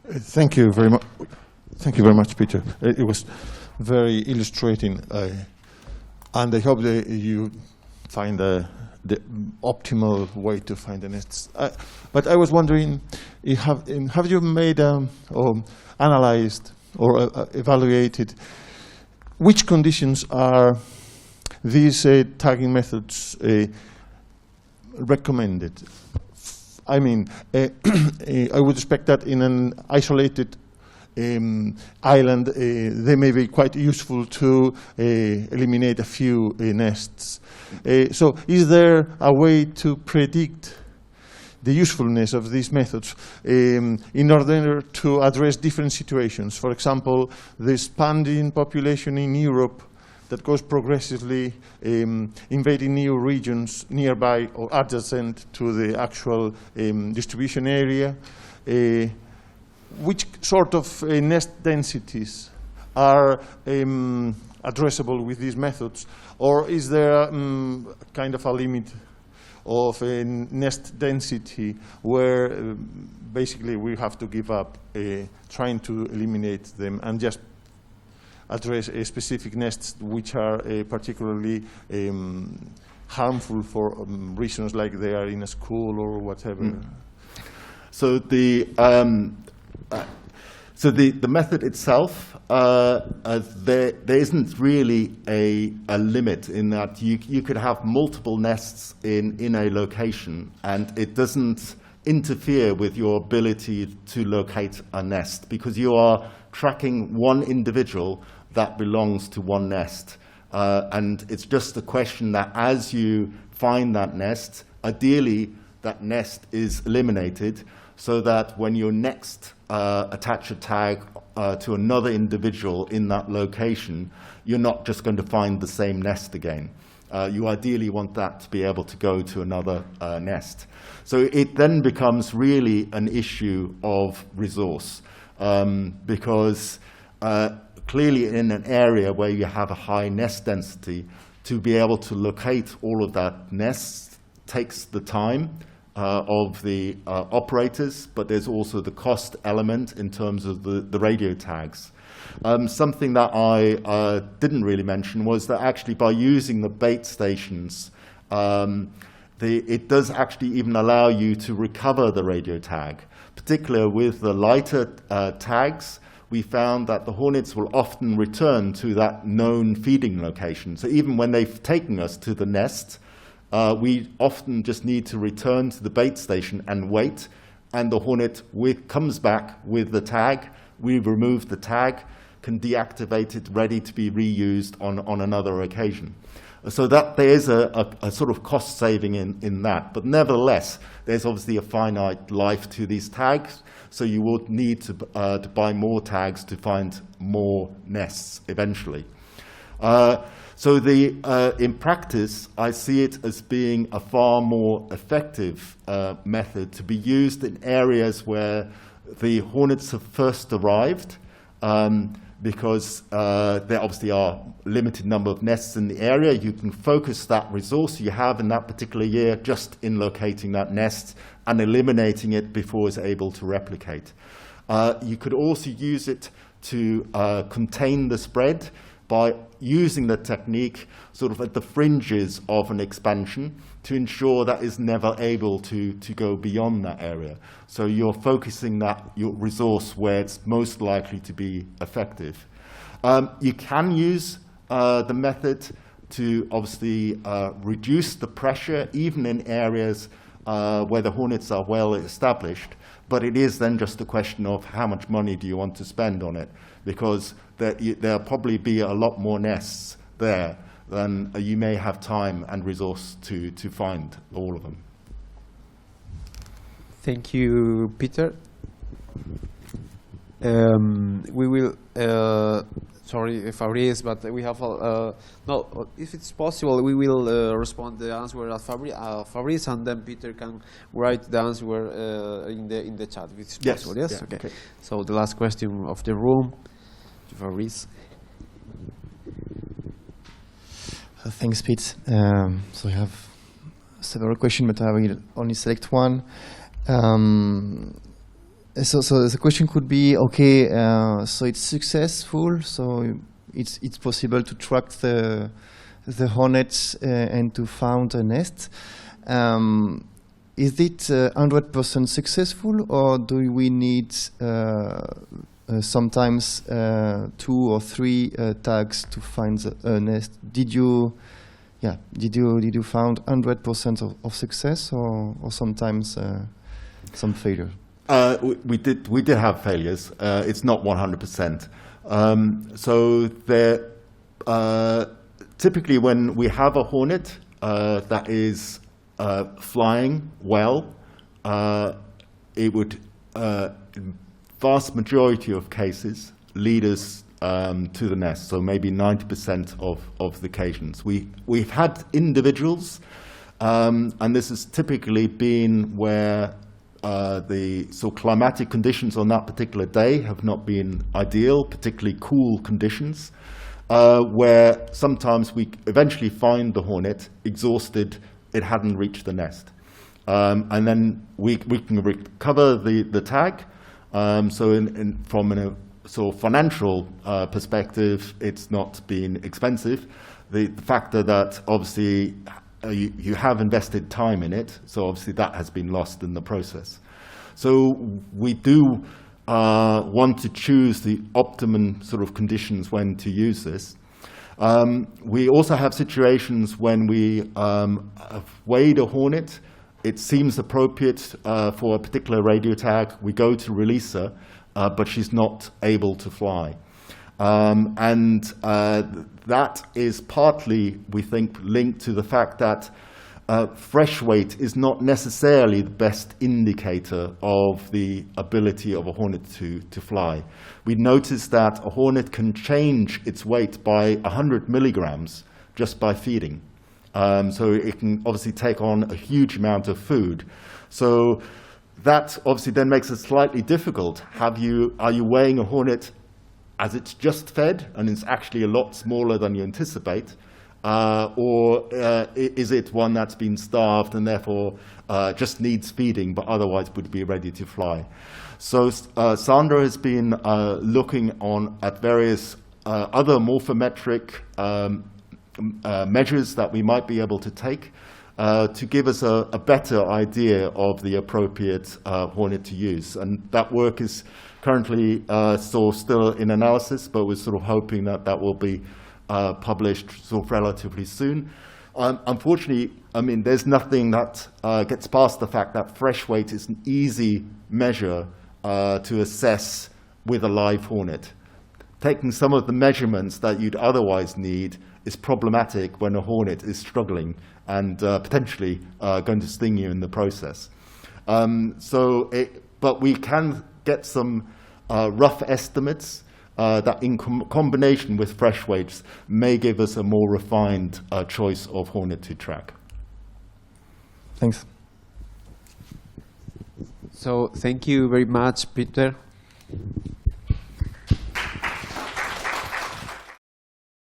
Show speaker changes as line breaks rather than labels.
Thank you very much. Thank you very much, Peter. It was very illustrating, and I hope that you find the optimal way to find the nests. But I was wondering, have you made or analyzed or evaluated which conditions are these tagging methods recommended? I mean, I would expect that in an isolated island, they may be quite useful to eliminate a few nests. So is there a way to predict the usefulness of these methods in order to address different situations? For example, the expanding population in Europe that goes progressively invading new regions nearby or adjacent to the actual distribution area. Which sort of nest densities are addressable with these methods? Or is there kind of a limit of a nest density where basically we have to give up trying to eliminate them and just address specific nests which are particularly harmful for reasons like they are in a school or whatever?
So the method itself, there isn't really a limit in that you could have multiple nests in a location, and it doesn't interfere with your ability to locate a nest because you are tracking one individual that belongs to one nest. And it's just a question that as you find that nest, ideally that nest is eliminated so that when you next attach a tag to another individual in that location, you're not just going to find the same nest again. You ideally want that to be able to go to another nest. So it then becomes really an issue of resource because clearly in an area where you have a high nest density, to be able to locate all of that nest takes the time of the operators, but there's also the cost element in terms of the radio tags. Something that I didn't really mention was that actually by using the bait stations, it does actually even allow you to recover the radio tag. Particularly with the lighter tags, we found that the hornets will often return to that known feeding location. So even when they've taken us to the nest, we often just need to return to the bait station and wait, and the hornet comes back with the tag. We remove the tag, can deactivate it, ready to be reused on another occasion. So that there is a sort of cost saving in that. But nevertheless, there's obviously a finite life to these tags, so you would need to buy more tags to find more nests eventually. So in practice, I see it as being a far more effective method to be used in areas where the hornets have first arrived, because there obviously are a limited number of nests in the area. You can focus that resource you have in that particular year just in locating that nest and eliminating it before it's able to replicate. You could also use it to contain the spread by using the technique sort of at the fringes of an expansion to ensure that is never able to go beyond that area. So you're focusing your resource where it's most likely to be effective. You can use the method to obviously reduce the pressure even in areas where the hornets are well established, but it is then just a question of how much money do you want to spend on it, because there'll probably be a lot more nests there than you may have time and resource to find all of them.
Thank you, Peter. We will, sorry, Fabrice, but we have, no, if it's possible, we will respond the answer at Fabrice, and then Peter can write the answer in the chat, if it's possible, yes?
Yeah, okay.
So the last question of the room, to Fabrice.
Thanks, Pete. So I have several questions, but I will only select one. So the question could be, okay, so it's successful, so it's possible to track the hornets and to found a nest. Is it 100% successful, or do we need sometimes 2 or 3 tags to find a nest? Did you found 100% of success, or sometimes some failure?
We did have failures. It's not 100%. So there, typically when we have a hornet that is flying well, it would, vast majority of cases, lead us to the nest. So maybe 90% of the occasions. We've had individuals, and this has typically been where the climatic conditions on that particular day have not been ideal, particularly cool conditions, where sometimes we eventually find the hornet exhausted, it hadn't reached the nest. And then we can recover the tag. So from a sort of financial perspective, it's not been expensive. The factor that obviously you have invested time in it, so obviously that has been lost in the process. So we do want to choose the optimum sort of conditions when to use this. We also have situations when we have weighed a hornet. It seems appropriate for a particular radio tag. We go to release her, but she's not able to fly. And that is partly, we think, linked to the fact that fresh weight is not necessarily the best indicator of the ability of a hornet to fly. We noticed that a hornet can change its weight by 100 milligrams just by feeding. So it can obviously take on a huge amount of food. So that obviously then makes it slightly difficult. Are you weighing a hornet as it's just fed and it's actually a lot smaller than you anticipate? Or is it one that's been starved and therefore just needs feeding but otherwise would be ready to fly? So Sandra has been looking at various other morphometric measures that we might be able to take to give us a better idea of the appropriate hornet to use. And that work is currently still in analysis, but we're sort of hoping that will be published sort of relatively soon. Unfortunately, I mean, there's nothing that gets past the fact that fresh weight is an easy measure to assess with a live hornet. Taking some of the measurements that you'd otherwise need is problematic when a hornet is struggling and potentially going to sting you in the process. But we can get some rough estimates that in combination with fresh weights may give us a more refined choice of hornet to track.
Thanks.
So thank you very much, Peter.